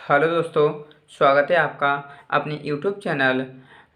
Hello दोस्तों, स्वागत है आपका अपने यूट्यूब चैनल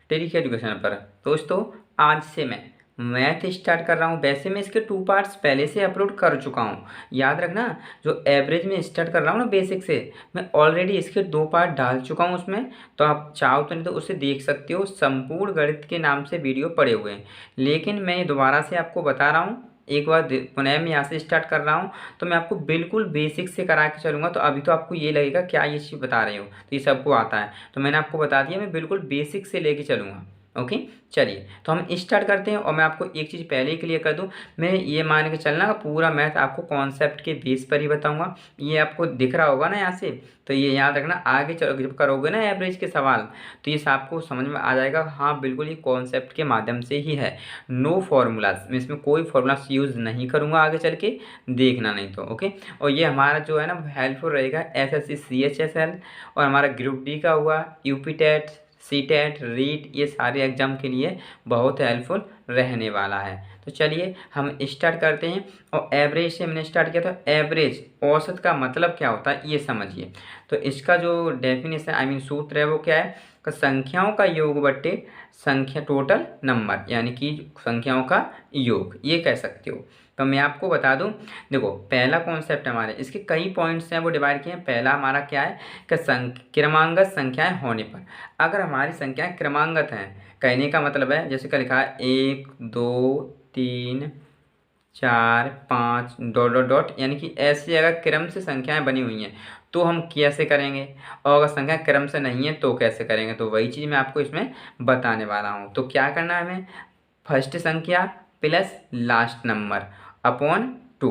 टेरिक एजुकेशन पर। दोस्तों, आज से मैं मैथ स्टार्ट कर रहा हूँ। वैसे मैं इसके 2 पार्ट्स पहले से अपलोड कर चुका हूँ। याद रखना, जो एवरेज में स्टार्ट कर रहा हूँ ना बेसिक से, मैं ऑलरेडी इसके 2 पार्ट डाल चुका हूँ उसमें। तो आप चाहो तो नहीं तो उसे देख सकते हो। संपूर्ण गणित के नाम से वीडियो पड़े हुए हैं, लेकिन मैं दोबारा से आपको बता रहा हूँ। एक बार पुनः मैं यहाँ से स्टार्ट कर रहा हूँ, तो मैं आपको बिल्कुल बेसिक से करा के चलूँगा। तो अभी तो आपको ये लगेगा क्या ये चीज़ बता रहे हो, तो ये सबको आता है। तो मैंने आपको बता दिया, मैं बिल्कुल बेसिक से लेके चलूँगा। ओके, चलिए तो हम स्टार्ट करते हैं। और मैं आपको एक चीज़ पहले ही क्लियर कर दूं, मैं ये मान के चलना का पूरा मैथ आपको कॉन्सेप्ट के बेस पर ही बताऊंगा। ये आपको दिख रहा होगा ना यहाँ से, तो ये याद रखना। आगे चलो जब करोगे ना एवरेज के सवाल, तो ये आपको समझ में आ जाएगा। हाँ बिल्कुल, ये कॉन्सेप्ट के माध्यम से ही है। नो फॉर्मूलाज, मैं इसमें कोई फॉर्मूलाज यूज़ नहीं करूँगा आगे चल के, देखना नहीं तो। ओके, और ये हमारा जो है ना हेल्पफुल रहेगा SSC CHSL और हमारा ग्रुप डी का हुआ, UP TET, C TET, REET, ये सारे एग्जाम के लिए बहुत हेल्पफुल रहने वाला है। तो चलिए हम स्टार्ट करते हैं। और एवरेज से हमने स्टार्ट किया, तो एवरेज औसत का मतलब क्या होता है ये समझिए। तो इसका जो डेफिनेशन सूत्र है वो क्या है कि संख्याओं का योग बट्टे संख्या टोटल नंबर, यानी कि संख्याओं का योग, ये कह सकते हो। तो मैं आपको बता दूं, देखो पहला कॉन्सेप्ट हमारे इसके कई पॉइंट्स हैं वो डिवाइड किए हैं। पहला हमारा क्या है कि क्रमांगत संख्याएं होने पर, अगर हमारी संख्याएं क्रमांगत हैं, कहने का मतलब है जैसे का लिखा है 1 2 3 4 5 डॉट डॉट डॉट, यानी कि ऐसी अगर क्रम से संख्याएं बनी हुई हैं तो हम कैसे करेंगे, और अगर संख्या क्रम से नहीं है तो कैसे करेंगे। तो वही चीज़ मैं आपको इसमें बताने वाला हूँ। तो क्या करना है हमें, फर्स्ट संख्या प्लस लास्ट नंबर अपॉन 2।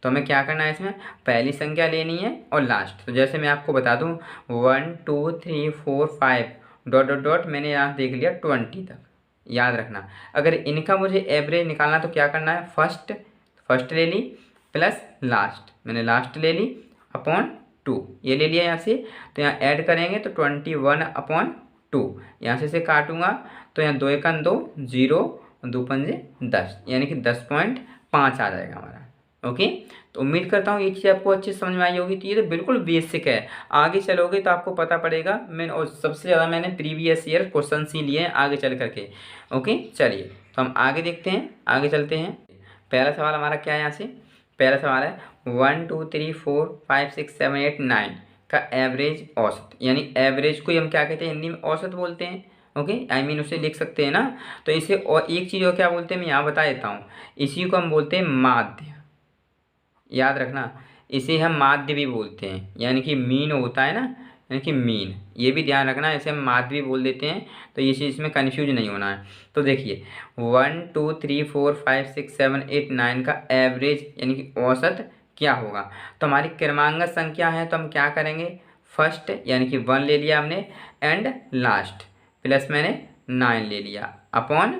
तो हमें क्या करना है, इसमें पहली संख्या लेनी है और लास्ट। तो जैसे मैं आपको बता दूं 1 2 3 4 5 डॉट डॉट डॉट, मैंने यहाँ देख लिया 20 तक। याद रखना, अगर इनका मुझे एवरेज निकालना तो क्या करना है, फर्स्ट ले ली प्लस लास्ट, मैंने लास्ट ले ली अपॉन 2, ये ले लिया यहाँ से। तो यहाँ ऐड करेंगे तो 21 अपॉन 2, यहाँ से काटूंगा तो यहाँ 2 1 2 0, 2 पंजे 10, यानी कि 10.5 आ जाएगा हमारा। ओके, तो उम्मीद करता हूँ ये चीज़ आपको अच्छी समझ में आई होगी। तो ये तो बिल्कुल बेसिक है, आगे चलोगे तो आपको पता पड़ेगा। मैं और सबसे ज़्यादा मैंने प्रीवियस ईयर क्वेश्चन ही लिए हैं आगे चल करके। ओके, चलिए तो हम आगे देखते हैं, आगे चलते हैं। पहला सवाल हमारा क्या है, यहाँ से पहला सवाल है 1 2 3 4 5 6 7 8 9 का एवरेज औसत, यानी एवरेज को हम क्या कहते हैं, हिंदी में औसत बोलते हैं। ओके, उसे लिख सकते हैं ना। तो इसे और एक चीज़ और क्या बोलते हैं मैं यहाँ बता देता हूँ, इसी को हम बोलते हैं माध्य। याद रखना, इसे हम माध्य भी बोलते हैं, यानी कि मीन होता है ना, यानी कि मीन, ये भी ध्यान रखना, इसे हम माध्य भी बोल देते हैं। तो ये चीज़ इसमें कन्फ्यूज नहीं होना है। तो देखिए 1 2 3 4 5 6 7 8 9 का एवरेज यानी कि औसत क्या होगा। तो हमारी क्रमांगत संख्या है, तो हम क्या करेंगे, फर्स्ट यानी कि 1 ले लिया हमने, एंड लास्ट प्लस मैंने 9 ले लिया अपॉन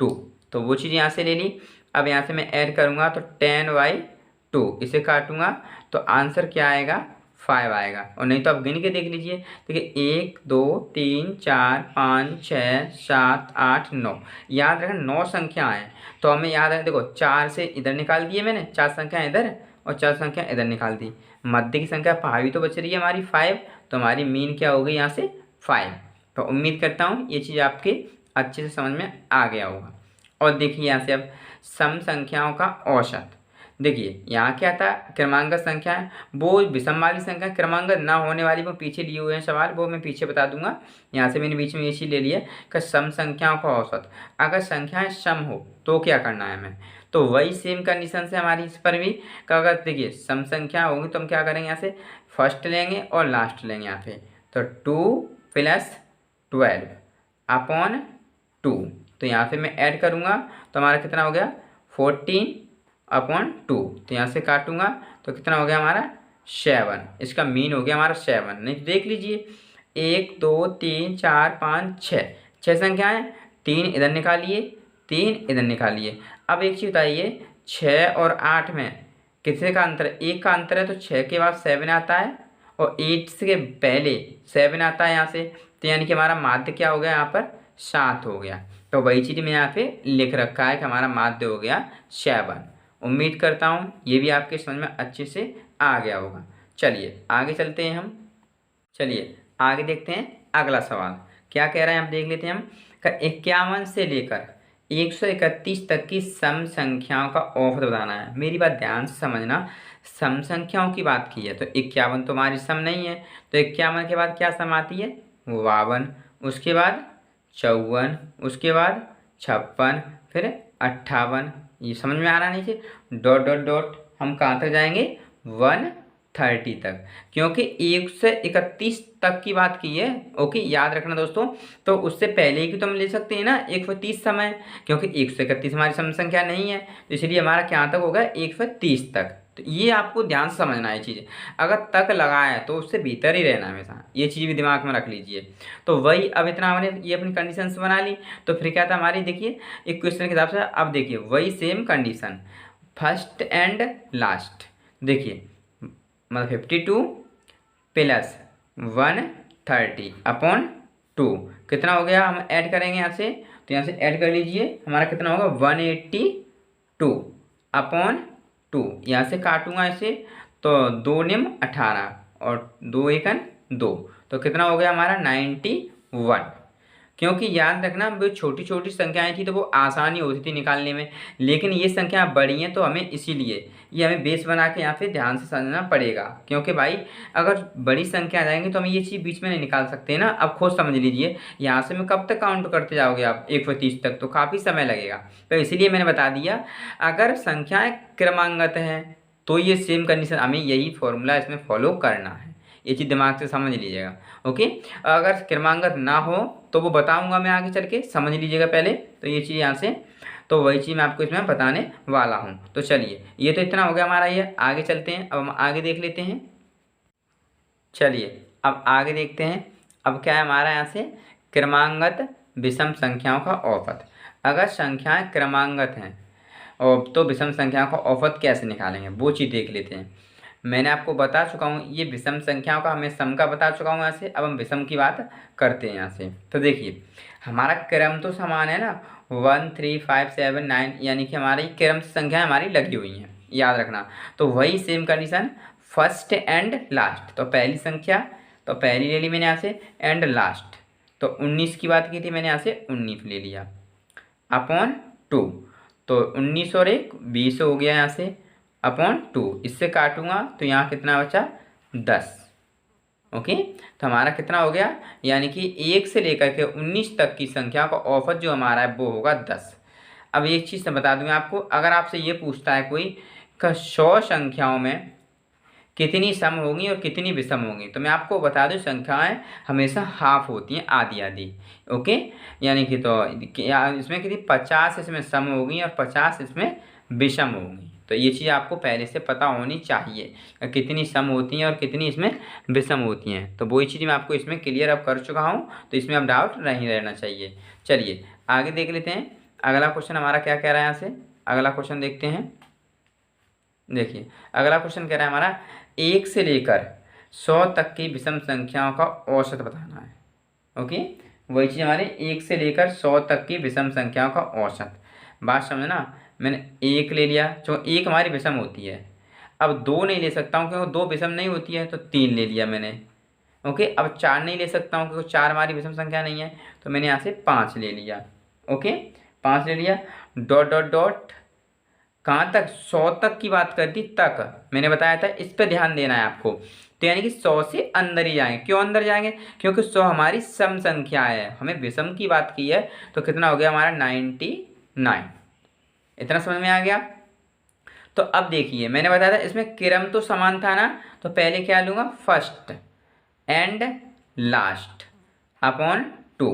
2। तो वो चीज़ यहाँ से ले ली। अब यहाँ से मैं ऐड करूँगा तो 10/2, इसे काटूंगा तो आंसर क्या आएगा, 5 आएगा। और नहीं तो आप गिन के देख लीजिए, देखिए 1 2 3 4 5 6 7 8 9, याद रखें 9 संख्या है। तो हमें याद है, देखो 4 से इधर निकाल दिए मैंने, 4 संख्या इधर और 4 संख्या इधर निकाल दी, मध्य की संख्या 5 ही तो बच रही है हमारी 5। तो हमारी मीन क्या हो गई यहाँ से 5। तो उम्मीद करता हूँ ये चीज़ आपके अच्छे से समझ में आ गया होगा। और देखिए यहाँ से अब सम संख्याओं का औसत, देखिए यहाँ क्या था, क्रमांगत संख्या है, वो विषम वाली संख्या क्रमांगत ना होने वाली, वो पीछे लिए हुए हैं सवाल, वो मैं पीछे बता दूंगा। यहाँ से मैंने बीच में ये चीज़ ले लिया कि सम संख्याओं का औसत, अगर संख्याएं सम हो तो क्या करना है हमें। तो वही सेम कंडीशन से हमारी इस पर भी, अगर देखिए सम संख्या होगी तो हम क्या करेंगे, यहाँ से फर्स्ट लेंगे और लास्ट लेंगे यहाँ पे। तो 2 + 12 अपॉन 2, तो यहाँ से मैं ऐड करूँगा तो हमारा कितना हो गया 14/2। तो यहाँ से काटूंगा तो कितना हो गया हमारा 7, इसका मीन हो गया हमारा 7। नहीं तो देख लीजिए 1 2 3 4 5 6 संख्याएं, 3 इधर निकालिए 3 इधर निकालिए। अब एक चीज़ बताइए, 6 और 8 में कितने का अंतर है, 1 का अंतर है। तो 6 के बाद 7 आता है और 8 से पहले 7 आता है यहाँ से। तो यानी कि हमारा माध्य क्या हो गया यहाँ पर, 7 हो गया। तो वही चीज़ मैं यहाँ पे लिख रखा है कि हमारा माध्य हो गया 7। उम्मीद करता हूँ ये भी आपके समझ में अच्छे से आ गया होगा। चलिए आगे चलते हैं हम। चलिए आगे देखते हैं अगला सवाल क्या कह रहे हैं, आप देख लेते हैं हम। 51 से लेकर 131 तक की सम संख्याओं का औसत बताना है। मेरी बात ध्यान से समझना, सम संख्याओं की बात की है तो 51 तो हमारी सम नहीं है, तो 51 के बाद क्या सम आती है, 52, उसके बाद 54, उसके बाद 56, फिर 58। ये समझ में आ रहा नहीं से डॉट डॉट डॉट हम कहाँ तक जाएंगे, 130 तक, क्योंकि 131 तक की बात की है। ओके, याद रखना दोस्तों। तो उससे पहले की तो हम ले सकते हैं ना 130 समय, क्योंकि 131 हमारी सम संख्या नहीं है, तो इसलिए हमारा क्या तक होगा, 130 तक। तो ये आपको ध्यान से समझना है चीज़, अगर तक लगा है तो उससे भीतर ही रहना हमेशा, ये चीज़ भी दिमाग में रख लीजिए। तो वही अब इतना हमने ये अपनी कंडीशंस बना ली, तो फिर क्या था हमारी, देखिए एक क्वेश्चन के हिसाब से अब देखिए वही same condition, first and last. देखिए मतलब 52 प्लस 130 अपॉन 2 कितना हो गया, हम ऐड करेंगे यहाँ से, तो यहाँ से ऐड कर लीजिए, हमारा कितना होगा 182 अपॉन 2। यहाँ से काटूंगा इसे तो 2 निम 18 और 2 एकन 2, तो कितना हो गया हमारा 91। क्योंकि याद रखना वो छोटी छोटी संख्याएं थी तो वो आसानी होती थी निकालने में, लेकिन ये संख्या बड़ी हैं तो हमें इसीलिए ये हमें बेस बना के यहाँ पे ध्यान से समझना पड़ेगा। क्योंकि भाई अगर बड़ी संख्या आ जाएंगी तो हमें ये चीज़ बीच में नहीं निकाल सकते ना। अब खुद समझ लीजिए, यहाँ से मैं कब तक काउंट करते जाओगे आप 130 तक, तो काफ़ी समय लगेगा। तो इसीलिए मैंने बता दिया, अगर संख्याएँ क्रमांगत हैं तो ये सेम कंडीशन, हमें यही फॉर्मूला इसमें फॉलो करना है। ये चीज़ दिमाग से समझ लीजिएगा। ओके, अगर क्रमांगत ना हो तो वो बताऊंगा मैं आगे चल के, समझ लीजिएगा पहले। तो ये चीज़ यहाँ से, तो वही चीज़ मैं आपको इसमें बताने वाला हूँ। तो चलिए ये तो इतना हो गया हमारा, ये आगे चलते हैं, अब हम आगे देख लेते हैं। चलिए अब आगे देखते हैं, अब क्या है हमारा यहाँ से, क्रमांगत विषम संख्याओं का औसत। अगर संख्याएं क्रमांगत हैं और तो विषम संख्याओं का औसत कैसे निकालेंगे वो चीज़ देख लेते हैं। मैंने आपको बता चुका हूँ ये विषम संख्याओं का, हमें सम का बता चुका हूँ यहाँ से। अब हम विषम की बात करते हैं यहाँ से। तो देखिए हमारा क्रम तो समान है ना, 1 3 5 7 9, यानी कि हमारी क्रम संख्याएं हमारी लगी हुई हैं, याद रखना। तो वही same condition first and last, तो पहली संख्या तो पहली ले ली मैंने यहाँ से, एंड लास्ट तो 19 की बात की थी मैंने, यहाँ से 19 ले लिया अपॉन 2, तो 19 और 1 20 हो गया यहाँ से, अपॉन 2, इससे काटूंगा तो यहाँ कितना बचा 10। ओके, तो हमारा कितना हो गया, यानी कि 1 से लेकर के 19 तक की संख्या का औसत जो हमारा है वो होगा 10। अब एक चीज़ बता दूँ आपको, अगर आपसे ये पूछता है कोई का 100 संख्याओं में कितनी सम होंगी और कितनी विषम होंगी, तो मैं आपको बता दूं संख्याएं हमेशा हाफ होती हैं, आधी आधी। ओके, यानी कि तो इसमें कितनी 50 इसमें सम होगी और 50 इसमें विषम होंगी। तो ये चीज़ आपको पहले से पता होनी चाहिए कितनी सम होती हैं और कितनी इसमें विषम होती हैं। तो वही चीज़ मैं आपको इसमें क्लियर अब कर चुका हूँ, तो इसमें अब डाउट नहीं रहना चाहिए। चलिए आगे देख लेते हैं, अगला क्वेश्चन हमारा क्या कह रहा है। यहाँ से अगला क्वेश्चन देखते हैं। देखिए अगला क्वेश्चन कह रहा है हमारा 1 से लेकर 100 तक की विषम संख्याओं का औसत बताना है। ओके, वही चीज़ हमारे 1 से लेकर 100 तक की विषम संख्याओं का औसत। बात समझना, मैंने 1 ले लिया, जो 1 हमारी विषम होती है। अब 2 नहीं ले सकता हूँ क्योंकि 2 विषम नहीं होती है, तो 3 ले लिया मैंने। ओके, अब 4 नहीं ले सकता हूँ क्योंकि 4 हमारी विषम संख्या नहीं है, तो मैंने यहाँ से 5 ले लिया। ओके, 5 ले लिया, डॉट डॉट डॉट कहाँ तक, 100 तक की बात कर दी, तक मैंने बताया था, इस पर ध्यान देना है आपको। तो यानी कि 100 से अंदर ही जाएंगे। क्यों अंदर जाएंगे, क्योंकि 100 हमारी सम संख्या है, हमें विषम की बात की है। तो कितना हो गया हमारा 99। इतना समझ में आ गया। तो अब देखिए मैंने बताया था इसमें क्रम तो समान था ना, तो पहले क्या लूँगा, फर्स्ट एंड लास्ट अपॉन 2,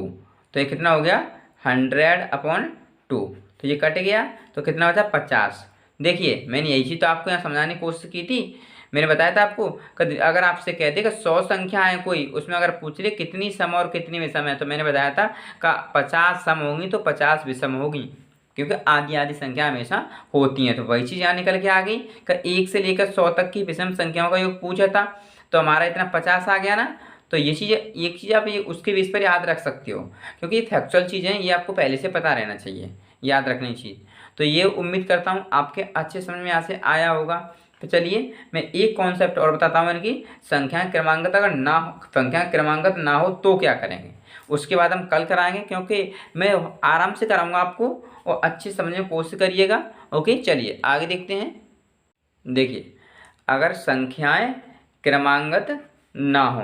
तो ये कितना हो गया 100 अपॉन 2, तो ये कट गया, तो कितना बचा 50। देखिए मैंने यही चीज़ तो आपको यहाँ समझाने की कोशिश की थी। मैंने बताया था आपको अगर आपसे कह दे कि 100 संख्या है कोई, उसमें अगर पूछ ले कितनी सम और कितनी विषम है, तो मैंने बताया था कि 50 सम होंगी तो 50 विषम होगी, क्योंकि आधी आधी संख्या हमेशा होती हैं। तो वही चीज़ यहाँ निकल के आ गई कि 1 से लेकर 100 तक की विषम संख्याओं का योग पूछा था, तो हमारा इतना 50 आ गया ना। तो ये चीज़, एक चीज़ आप ये उसके बेस पर याद रख सकते हो, क्योंकि ये फैक्चुअल चीज़ें ये आपको पहले से पता रहना चाहिए, याद रखनी चाहिए। तो ये उम्मीद करता हूँ आपके अच्छे समझ में यहाँ से आया होगा। तो चलिए मैं एक कॉन्सेप्ट और बताता हूँ इनकी। संख्या क्रमांकन अगर ना हो, संख्या क्रमांकन ना हो तो क्या करेंगे, उसके बाद हम कल कराएंगे, क्योंकि मैं आराम से कराऊंगा आपको और अच्छे समझने की कोशिश करिएगा। ओके, चलिए आगे देखते हैं। देखिए, अगर संख्याएं क्रमांगत ना हो,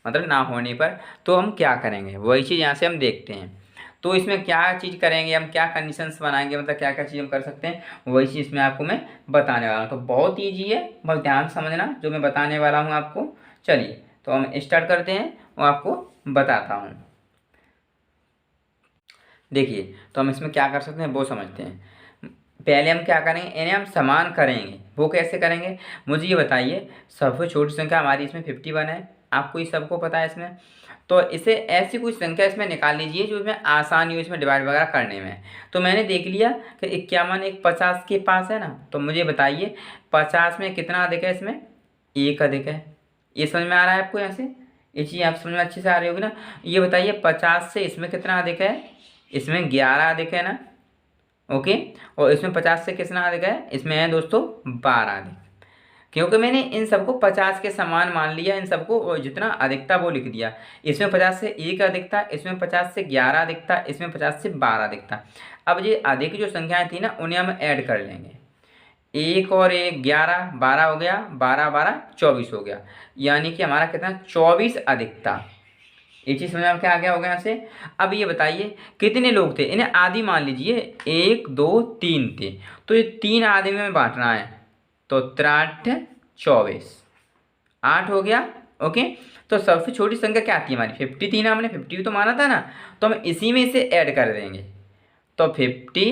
मतलब ना होने पर तो हम क्या करेंगे, वही चीज़ यहाँ से हम देखते हैं। तो इसमें क्या चीज़ करेंगे हम, क्या कंडीशंस बनाएंगे, मतलब क्या क्या चीज़ हम कर सकते हैं, वही चीज़ मैं आपको मैं बताने वाला हूँ। तो बहुत ईजी है, बहुत ध्यान से समझना जो मैं बताने वाला हूँ आपको। चलिए तो हम स्टार्ट करते हैं और आपको बताता हूँ। देखिए, तो हम इसमें क्या कर सकते हैं वो समझते हैं। पहले हम क्या करेंगे, इन्हें हम समान करेंगे। वो कैसे करेंगे, मुझे ये बताइए। सबसे छोटी संख्या हमारी इसमें 51 है, आपको ये सबको पता है इसमें। तो इसे ऐसी कोई संख्या इसमें निकाल लीजिए जो इसमें आसानी हो इसमें डिवाइड वगैरह करने में। तो मैंने देख लिया कि 51 एक 50 के पास है ना, तो मुझे बताइए 50 में कितना अधिक है, इसमें एक अधिक है। ये समझ में आ रहा है आपको, यहाँ से ये चीज़ आप समझ में अच्छे से आ रही होगी ना। ये बताइए 50 से इसमें कितना अधिक है, इसमें 11 अधिक है ना। ओके, और इसमें 50 से कितना अधिक है, इसमें है दोस्तों 12 अधिक। क्योंकि मैंने इन सबको 50 के समान मान लिया, इन सबको और जितना अधिकता वो लिख दिया। इसमें 50 से 1 अधिकता, इसमें 50 से 11 अधिकता, इसमें 50 से 12 अधिकता। अब ये अधिक जो संख्याएं थी ना उन्हें हम ऐड कर लेंगे। 1 और 1 11, 12 हो गया, 12 12 24 हो गया, यानी कि हमारा कितना 24 अधिकता। ये चीज़ समझ में क्या आ गया होगा यहाँ से। अब ये बताइए कितने लोग थे, इन्हें आधी मान लीजिए, 1 2 3 थे, तो ये 3 आधे में बांटना है। तो 3 24 8 हो गया। ओके, तो सबसे छोटी संख्या क्या आती है हमारी, 50 थी ना, हमने 50 तो माना था ना, तो हम इसी में से ऐड कर देंगे। तो 50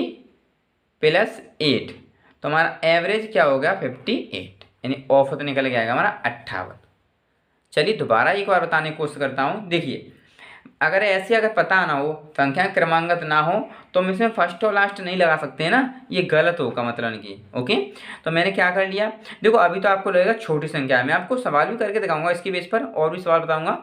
+ 8, तो हमारा एवरेज क्या हो गया 58, यानी औसत निकल के आएगा हमारा 58। चलिए दोबारा एक बार बताने की कोशिश करता हूँ। देखिए, अगर ऐसे अगर पता ना हो, संख्या क्रमांगत ना हो, तो हम इसमें फर्स्ट और लास्ट नहीं लगा सकते हैं ना, ये गलत होगा मतलब कि। ओके, तो मैंने क्या कर लिया, देखो अभी तो आपको लगेगा छोटी संख्या है, मैं आपको सवाल भी करके दिखाऊंगा इसके बेस पर, और भी सवाल बताऊंगा।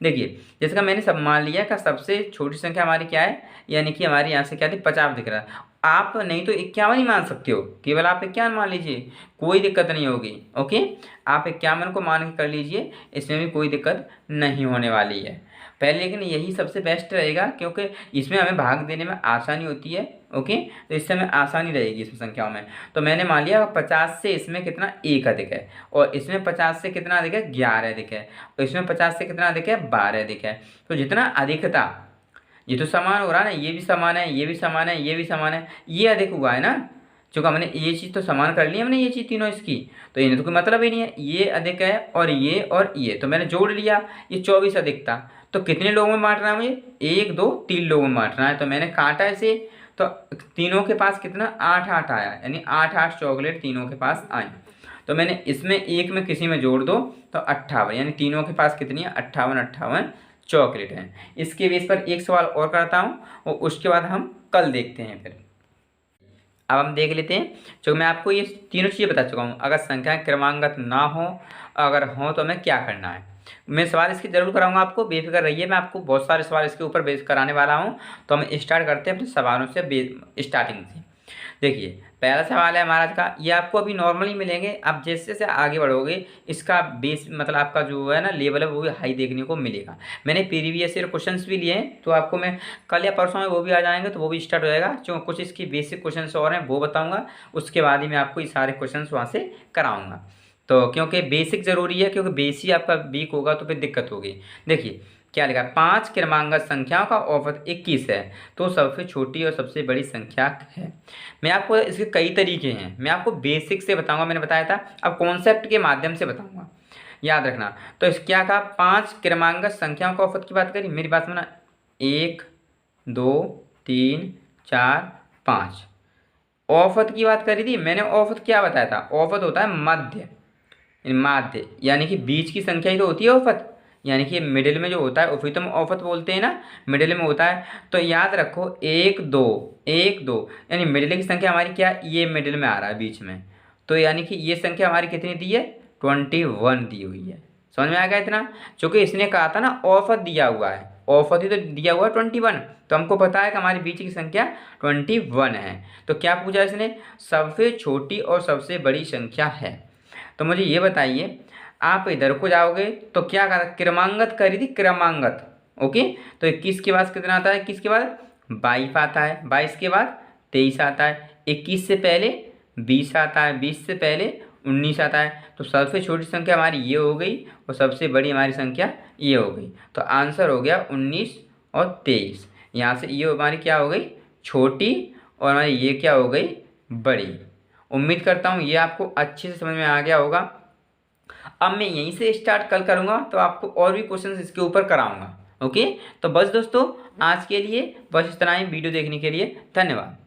देखिए, जैसे कि मैंने सब मान लिया कि सबसे छोटी संख्या हमारी क्या है, यानी कि हमारी यहाँ से क्या थी 50 दिख रहा है। आप नहीं तो 51 ही मान सकते हो, केवल आप 51 मान लीजिए, कोई दिक्कत नहीं होगी। ओके, आप 51 को मान के कर लीजिए, इसमें भी कोई दिक्कत नहीं होने वाली है पहले। लेकिन यही सबसे बेस्ट रहेगा, क्योंकि इसमें हमें भाग देने में आसानी होती है। ओके, तो इससे हमें आसानी रहेगी इसमें संख्याओं में। तो मैंने मान लिया 50 से इसमें कितना 1 अधिक है, और इसमें 50 से कितना अधिक है 11 अधिक है, और इसमें 50 से कितना अधिक है 12 अधिक है। तो जितना अधिक था, ये तो समान हो रहा है ना, ये भी समान है, ये भी समान है, ये भी समान है, ये अधिक हुआ है ना। चूँकि हमने ये चीज़ तो समान कर ली हमने, ये चीज़ तीनों इसकी, तो इन्हें तो कोई मतलब ही नहीं है। ये अधिक है और ये तो मैंने जोड़ लिया, ये 24 अधिक था। तो कितने लोगों में बांटना है मुझे, 1 2 3 लोगों में बांटना है। तो मैंने काटा इसे, तो तीनों के पास कितना 8 8 आया, यानी 8 8 चॉकलेट तीनों के पास आई। तो मैंने इसमें एक में किसी में जोड़ दो तो 58, यानी तीनों के पास कितनी है 58 58 चॉकलेट हैं। इसके बेस पर एक सवाल और करता हूँ और उसके बाद हम कल देखते हैं फिर। अब हम देख लेते हैं, जो मैं आपको ये तीनों चीज़ें बता चुका हूँ। अगर संख्या क्रमांगत ना हो, अगर हो तो हमें क्या करना है। मैं सवाल इसके जरूर कराऊंगा आपको, बेफिक्र रहिए, मैं आपको बहुत सारे सवाल इसके ऊपर बेस कराने वाला हूँ। तो हम स्टार्ट करते हैं अपने सवालों से स्टार्टिंग से। देखिए, पहला सवाल है हमारा का, ये आपको अभी नॉर्मली मिलेंगे, आप जैसे जैसे आगे बढ़ोगे इसका बेस मतलब आपका जो है ना लेवल है वो भी हाई देखने को मिलेगा। मैंने प्रीवियस ईयर क्वेश्चंस भी लिए हैं, तो आपको मैं कल या परसों में वो भी आ जाएंगे, तो वो भी स्टार्ट हो जाएगा। जो कुछ इसकी बेसिक क्वेश्चंस और हैं वो बताऊँगा, उसके बाद ही मैं आपको ये सारे क्वेश्चन वहाँ से कराऊँगा। तो क्योंकि बेसिक ज़रूरी है, क्योंकि बेस ही आपका वीक होगा तो फिर दिक्कत होगी। देखिए क्या लिखा, 5 क्रमांगत संख्याओं का औसत 21 है, तो सबसे छोटी और सबसे बड़ी संख्या है। मैं आपको इसके कई तरीके हैं, मैं आपको बेसिक से बताऊंगा, मैंने बताया था, अब कॉन्सेप्ट के माध्यम से बताऊंगा, याद रखना। तो इस क्या कहा, 5 क्रमांगत संख्याओं का औसत की बात करी, मेरी बात सुना, 1 2 3 4 5 औसत की बात करी थी मैंने। औसत क्या बताया था, औसत होता है माध्य, माध्य यानी कि बीच की संख्या ही तो होती है औसत, यानी कि मिडिल में जो होता है उसी तो हम औसत बोलते हैं ना, मिडिल में होता है। तो याद रखो 1 2 1 2, यानी मिडिल की संख्या हमारी क्या, ये मिडिल में आ रहा है बीच में, तो यानी कि ये संख्या हमारी कितनी दी है 21 दी हुई है। समझ में आ गया इतना, क्योंकि इसने कहा था ना औसत दिया हुआ है, औसत ही तो दिया हुआ है 21, तो हमको पता है कि हमारी बीच की संख्या 21 है। तो क्या पूछा इसने, सबसे छोटी और सबसे बड़ी संख्या है। तो मुझे ये बताइए, आप इधर को जाओगे तो क्या करा, क्रमांगत करी थी, क्रमांगत। ओके, तो 21 के बाद कितना आता है, 21 के बाद 22 आता है, 22 के बाद 23 आता है, 21 से पहले 20 आता है, 20 से पहले 19 आता है। तो सबसे छोटी संख्या हमारी ये हो गई और सबसे बड़ी हमारी संख्या ये हो गई। तो आंसर हो गया 19 और 23। यहाँ से ये हमारी क्या हो गई, छोटी, और हमारी ये क्या हो गई, बड़ी। उम्मीद करता हूँ ये आपको अच्छे से समझ में आ गया होगा। अब मैं यहीं से स्टार्ट कल करूँगा, तो आपको और भी क्वेश्चन इसके ऊपर कराऊंगा। ओके, तो बस दोस्तों आज के लिए बस इतना ही। वीडियो देखने के लिए धन्यवाद।